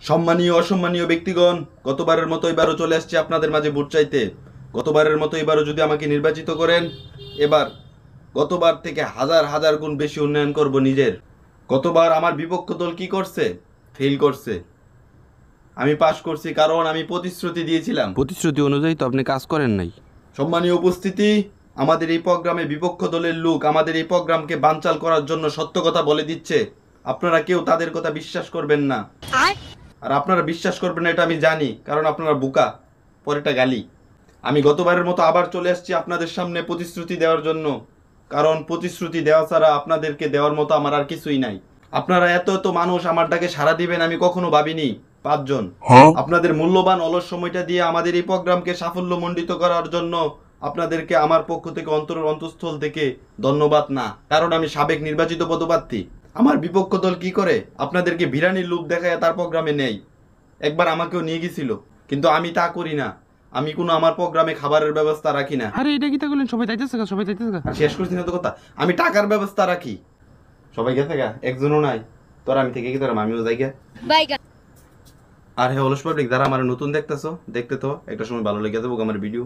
সম্মানীয় অসম্মানীয় ব্যক্তিগণ, গতবারের মতো এবারও চলে আসছে আপনাদের মাঝে ভোট চাইতে। গতবারের মতো এবারও যদি আমাকে নির্বাচিত করেন, এবার গতবার থেকে হাজার হাজার গুণ বেশি উন্নয়ন করব নিজের। গতবার আমার বিপক্ষ দল কি করছে? ফেল করছে। আমি পাশ করছি কারণ আমি প্রতিশ্রুতি দিয়েছিলাম। প্রতিশ্রুতি অনুযায়ী তো আপনি কাজ করেন নাই। সম্মানীয় উপস্থিতি, আমাদের এই প্রোগ্রামে বিপক্ষ দলের লোক আমাদের এই প্রোগ্রামকে বানচাল করার জন্য সত্য কথা বলে দিচ্ছে। আপনারা কেউ তাদের কথা বিশ্বাস করবেন না। আর আপনারা বিশ্বাস করবেন না এটা আমি জানি, কারণ আপনারা বোকা। পরেটা গালি। আমি গতবারের মতো আবার চলে আসছি আপনাদের সামনে প্রতিশ্রুতি দেওয়ার জন্য, কারণ প্রতিশ্রুতি দেওয়া ছাড়া আপনাদেরকে দেওয়ার মতো আমার আর কিছুই নাই। আপনারা এত এত মানুষ আমার ডাকে সাড়া দিবেন আমি কখনো ভাবিনি। 5 জন আপনাদের মূল্যবান অলস সময়টা দিয়ে আমাদের এই প্রোগ্রামকে সাফল্যমণ্ডিত করার জন্য আপনাদেরকে আমার পক্ষ থেকে অন্তঃস্থল থেকে ধন্যবাদ না, কারণ আমি সাবেক নির্বাচিত পদপ্রার্থী। আমার বিপক্ষ দল কি করে? আপনাদেরকে বিরানির লোভ দেখায় তার প্রোগ্রামে নেই। একবার আমাকেও নিয়ে গেছিল, কিন্তু আমি তা করি না। আমি কোনো আমার প্রোগ্রামে খাবারের ব্যবস্থা রাখি না। আরে এটা কি তা করলেন? সবাই যাইতেছে গা, সবাই যাইতেছে গা। আর শেষ করছি না তো কথা, আমি টাকার ব্যবস্থা রাখি। সবাই গেছে গা, একজনও নাই। তোর আমি থেকে কি তোর আমিও যাই গা। আর হ্যাঁ, অলস পাবলিক যারা আমার নতুন দেখতেছো, দেখতে তো একটা সময় ভালো লেগে যাবো আমার ভিডিও।